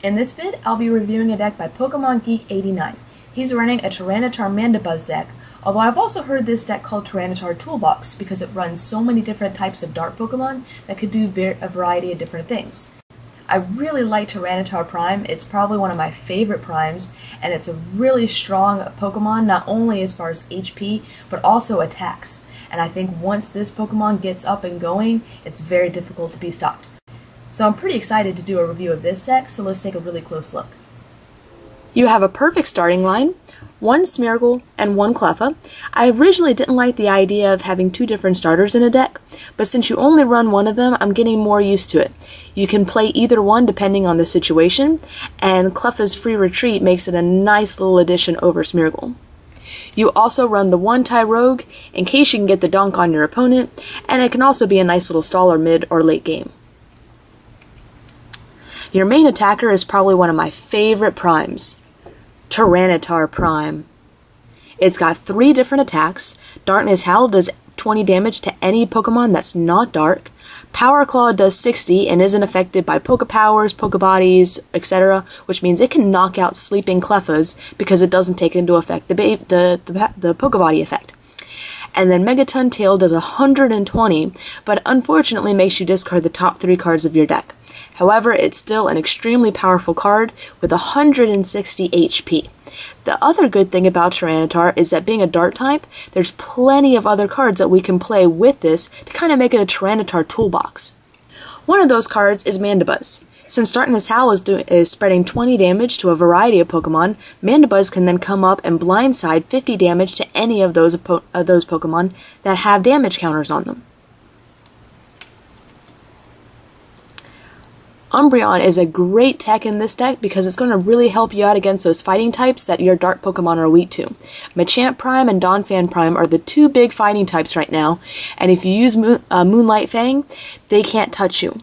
In this vid, I'll be reviewing a deck by Pokemongeek89. He's running a Tyrannitar Mandibuzz deck, although I've also heard this deck called Tyrannitar Toolbox because it runs so many different types of dart Pokemon that could do a variety of different things. I really like Tyrannitar Prime. It's probably one of my favorite primes, and it's a really strong Pokemon, not only as far as HP, but also attacks. And I think once this Pokemon gets up and going, it's very difficult to be stopped. So I'm pretty excited to do a review of this deck, so let's take a really close look. You have a perfect starting line, one Smeargle and one Cleffa. I originally didn't like the idea of having two different starters in a deck, but since you only run one of them, I'm getting more used to it. You can play either one depending on the situation, and Cleffa's free retreat makes it a nice little addition over Smeargle. You also run the one Tyrogue in case you can get the donk on your opponent, and it can also be a nice little staller mid or late game. Your main attacker is probably one of my favorite primes, Tyrannitar Prime. It's got 3 different attacks. Darkness Howl does 20 damage to any Pokemon that's not dark. Power Claw does 60 and isn't affected by Pokepowers, Pokebodies, etc., which means it can knock out sleeping Cleffas because it doesn't take into effect the Pokebody effect. And then Megaton Tail does 120, but unfortunately makes you discard the top 3 cards of your deck. However, it's still an extremely powerful card with 160 HP. The other good thing about Tyrannitar is that being a dart type, there's plenty of other cards that we can play with this to kind of make it a Tyrannitar toolbox. One of those cards is Mandibuzz. Since Darkness Howl is spreading 20 damage to a variety of Pokemon, Mandibuzz can then come up and blindside 50 damage to any of those Pokemon that have damage counters on them. Umbreon is a great tech in this deck because it's going to really help you out against those fighting types that your dart Pokemon are weak to. Machamp Prime and Donphan Prime are the 2 big fighting types right now, and if you use Moonlight Fang, they can't touch you.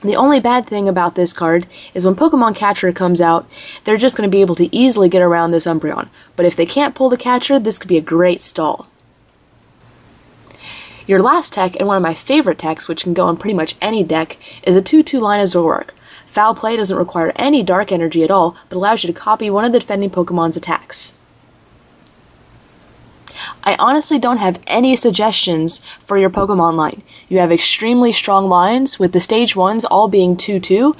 The only bad thing about this card is when Pokemon Catcher comes out, they're just going to be able to easily get around this Umbreon, but if they can't pull the Catcher, this could be a great stall. Your last tech, and one of my favorite techs, which can go on pretty much any deck, is a 2/2 line of Zoroark. Foul Play doesn't require any dark energy at all, but allows you to copy one of the defending Pokemon's attacks. I honestly don't have any suggestions for your Pokemon line. You have extremely strong lines, with the stage 1s all being 2/2.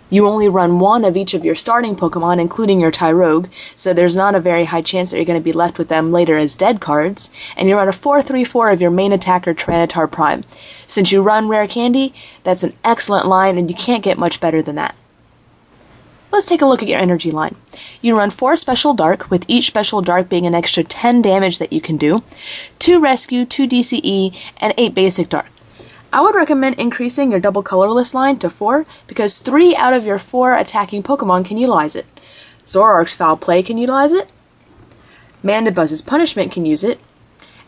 You only run one of each of your starting Pokemon, including your Tyrogue, so there's not a very high chance that you're going to be left with them later as dead cards, and you run a 4/3/4 of your main attacker, Tyrannitar Prime. Since you run Rare Candy, that's an excellent line, and you can't get much better than that. Let's take a look at your energy line. You run 4 Special Dark, with each Special Dark being an extra 10 damage that you can do, 2 Rescue, 2 DCE, and 8 Basic Dark. I would recommend increasing your double colorless line to 4 because 3 out of your 4 attacking Pokemon can utilize it. Zoroark's Foul Play can utilize it. Mandibuzz's Punishment can use it.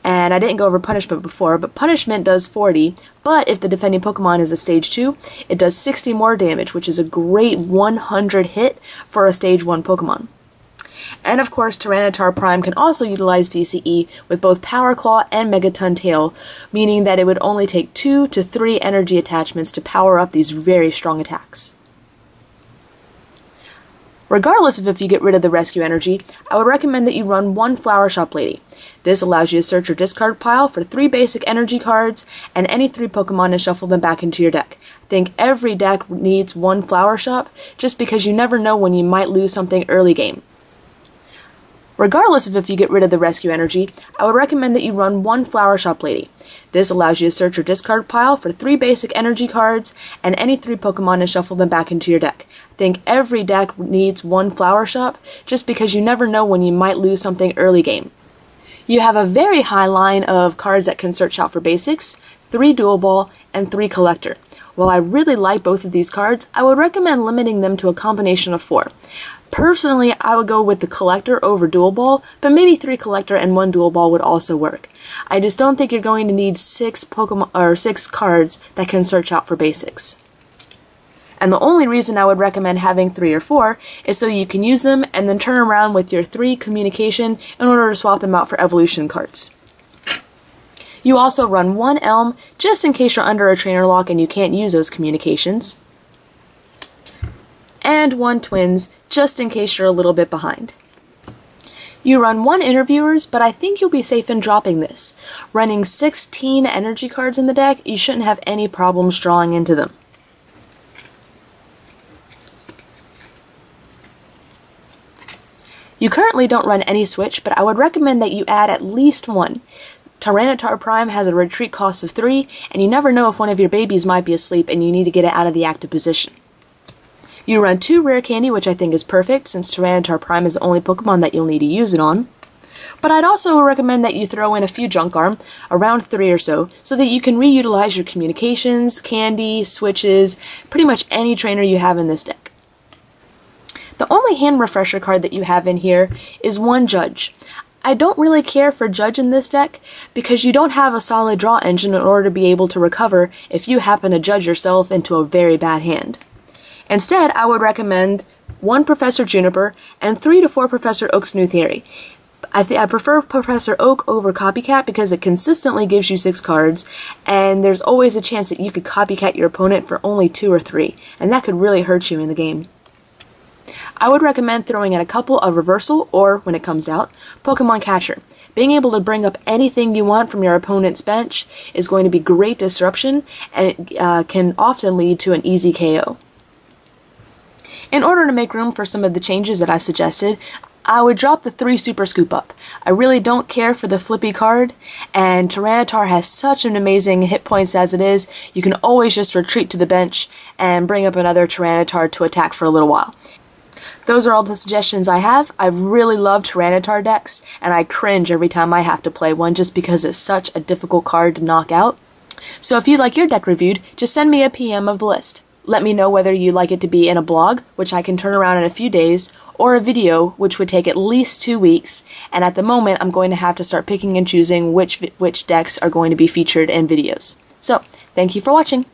And I didn't go over Punishment before, but Punishment does 40, but if the defending Pokemon is a stage 2, it does 60 more damage, which is a great 100 hit for a stage 1 Pokemon. And of course, Tyrannitar Prime can also utilize DCE with both Power Claw and Megaton Tail, meaning that it would only take 2 to 3 energy attachments to power up these very strong attacks. Regardless of if you get rid of the rescue energy, I would recommend that you run 1 Flower Shop Lady. This allows you to search your discard pile for 3 basic energy cards and any 3 Pokemon and shuffle them back into your deck. I think every deck needs 1 Flower Shop just because you never know when you might lose something early game. Regardless of if you get rid of the rescue energy, I would recommend that you run 1 Flower Shop Lady. This allows you to search your discard pile for 3 basic energy cards and any 3 Pokemon and shuffle them back into your deck. I think every deck needs 1 Flower Shop just because you never know when you might lose something early game. You have a very high line of cards that can search out for basics, 3 Dual Ball, and 3 Collector. While I really like both of these cards, I would recommend limiting them to a combination of 4. Personally, I would go with the Collector over Dual Ball, but maybe 3 Collector and 1 Dual Ball would also work. I just don't think you're going to need 6 cards that can search out for basics. And the only reason I would recommend having 3 or 4 is so you can use them and then turn around with your 3 communication in order to swap them out for evolution cards. You also run 1 Elm just in case you're under a trainer lock and you can't use those communications. and 1 Twins, just in case you're a little bit behind. You run 1 Interviewers, but I think you'll be safe in dropping this. Running 16 energy cards in the deck, you shouldn't have any problems drawing into them. You currently don't run any Switch, but I would recommend that you add at least 1. Tyrannitar Prime has a retreat cost of 3, and you never know if one of your babies might be asleep and you need to get it out of the active position. You run 2 Rare Candy, which I think is perfect, since Tyrannitar Prime is the only Pokemon that you'll need to use it on. But I'd also recommend that you throw in a few Junk Arm, around 3 or so that you can reutilize your communications, candy, switches, pretty much any trainer you have in this deck. The only hand refresher card that you have in here is 1 Judge. I don't really care for Judge in this deck because you don't have a solid draw engine in order to be able to recover if you happen to judge yourself into a very bad hand. Instead, I would recommend 1 Professor Juniper and 3 to 4 Professor Oak's New Theory. I prefer Professor Oak over Copycat because it consistently gives you 6 cards, and there's always a chance that you could copycat your opponent for only 2 or 3, and that could really hurt you in the game. I would recommend throwing in a couple of Reversal, or, when it comes out, Pokemon Catcher. Being able to bring up anything you want from your opponent's bench is going to be great disruption, and it can often lead to an easy KO. In order to make room for some of the changes that I suggested, I would drop the 3 Super Scoop up. I really don't care for the flippy card, and Tyrannitar has such an amazing hit points as it is, you can always just retreat to the bench and bring up another Tyrannitar to attack for a little while. Those are all the suggestions I have. I really love Tyrannitar decks, and I cringe every time I have to play one just because it's such a difficult card to knock out. So if you'd like your deck reviewed, just send me a PM of the list. Let me know whether you'd like it to be in a blog, which I can turn around in a few days, or a video, which would take at least 2 weeks, and at the moment I'm going to have to start picking and choosing which decks are going to be featured in videos. So, thank you for watching!